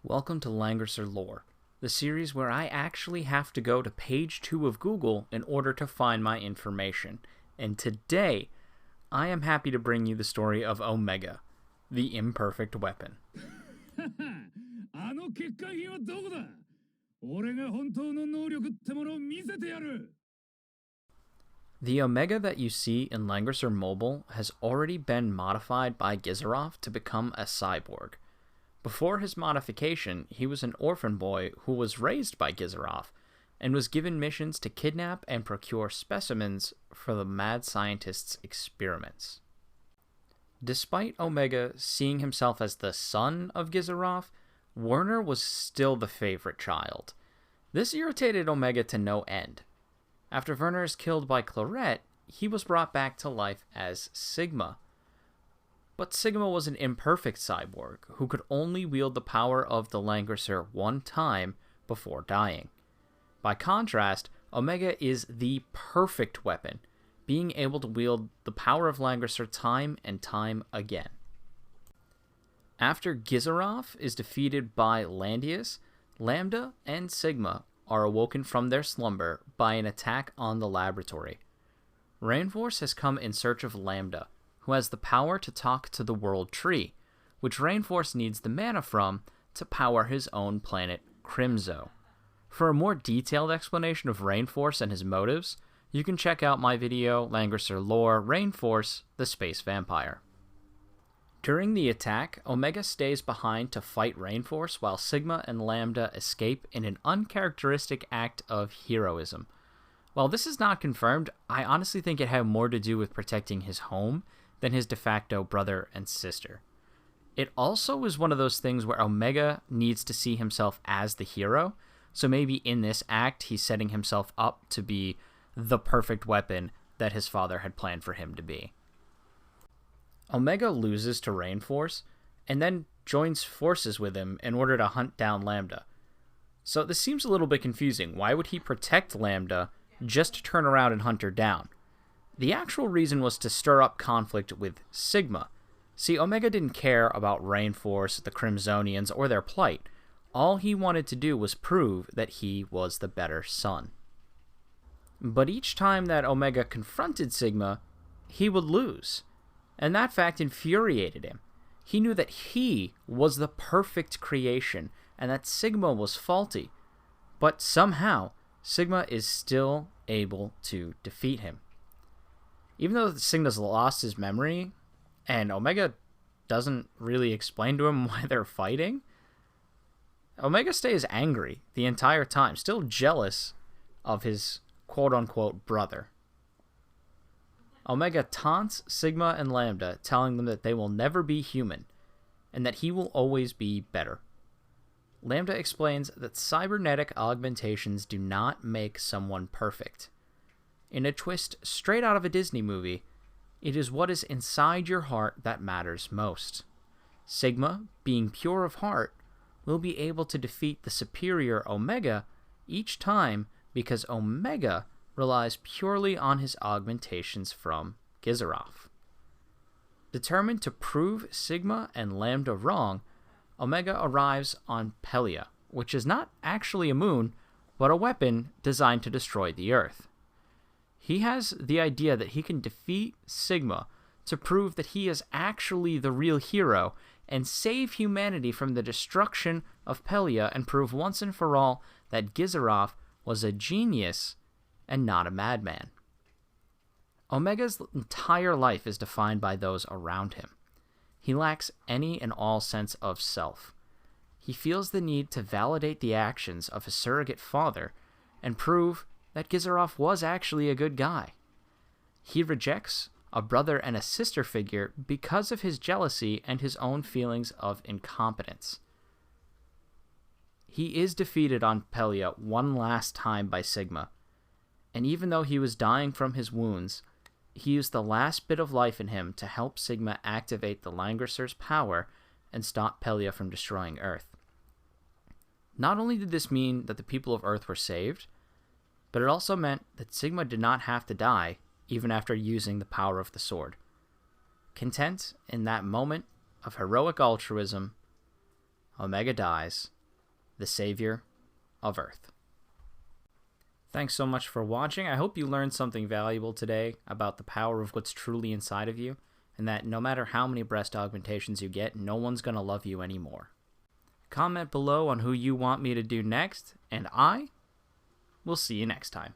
Welcome to Langrisser Lore, the series where I actually have to go to page 2 of Google in order to find my information. And today, I am happy to bring you the story of Omega, the imperfect weapon. あの欠陥品はどこだ?俺が本当の能力ってものを見せてやる. The Omega that you see in Langrisser Mobile has already been modified by Gizaroff to become a cyborg. Before his modification, he was an orphan boy who was raised by Gizaroff and was given missions to kidnap and procure specimens for the mad scientist's experiments. Despite Omega seeing himself as the son of Gizaroff, Werner was still the favorite child. This irritated Omega to no end. After Werner is killed by Claret, he was brought back to life as Sigma. But Sigma was an imperfect cyborg who could only wield the power of the Langrisser one time before dying. By contrast, Omega is the perfect weapon, being able to wield the power of Langrisser time and time again. After Gizaroff is defeated by Landius, Lambda and Sigma are awoken from their slumber by an attack on the laboratory. Rainforce has come in search of Lambda, who has the power to talk to the World Tree, which Rainforce needs the mana from to power his own planet, Crimzo. For a more detailed explanation of Rainforce and his motives, you can check out my video, Langrisser Lore, Rainforce, the Space Vampire. During the attack, Omega stays behind to fight Rainforce while Sigma and Lambda escape in an uncharacteristic act of heroism. While this is not confirmed, I honestly think it had more to do with protecting his home than his de facto brother and sister. It also is one of those things where Omega needs to see himself as the hero, so maybe in this act he's setting himself up to be the perfect weapon that his father had planned for him to be. Omega loses to Rainforce, and then joins forces with him in order to hunt down Lambda. So this seems a little bit confusing. Why would he protect Lambda just to turn around and hunt her down? The actual reason was to stir up conflict with Sigma. See, Omega didn't care about Rainforce, the Crimsonians, or their plight. All he wanted to do was prove that he was the better son. But each time that Omega confronted Sigma, he would lose. And that fact infuriated him. He knew that he was the perfect creation and that Sigma was faulty. But somehow, Sigma is still able to defeat him. Even though Sigma's lost his memory, and Omega doesn't really explain to him why they're fighting, Omega stays angry the entire time, still jealous of his quote-unquote brother. Omega taunts Sigma and Lambda, telling them that they will never be human, and that he will always be better. Lambda explains that cybernetic augmentations do not make someone perfect. In a twist straight out of a Disney movie, it is what is inside your heart that matters most. Sigma, being pure of heart, will be able to defeat the superior Omega each time because Omega relies purely on his augmentations from Gizaroff. Determined to prove Sigma and Lambda wrong, Omega arrives on Pelia, which is not actually a moon, but a weapon designed to destroy the Earth. He has the idea that he can defeat Sigma to prove that he is actually the real hero and save humanity from the destruction of Pelia and prove once and for all that Gizaroff was a genius and not a madman. Omega's entire life is defined by those around him. He lacks any and all sense of self. He feels the need to validate the actions of his surrogate father and prove that Gizaroff was actually a good guy. He rejects a brother and a sister figure because of his jealousy and his own feelings of incompetence. He is defeated on Pelia one last time by Sigma, and even though he was dying from his wounds, he used the last bit of life in him to help Sigma activate the Langrisser's power and stop Pelia from destroying Earth. Not only did this mean that the people of Earth were saved, but it also meant that Sigma did not have to die even after using the power of the sword. Content in that moment of heroic altruism, Omega dies, the savior of Earth. Thanks so much for watching. I hope you learned something valuable today about the power of what's truly inside of you, and that no matter how many breast augmentations you get, no one's going to love you anymore. Comment below on who you want me to do next, and I will see you next time.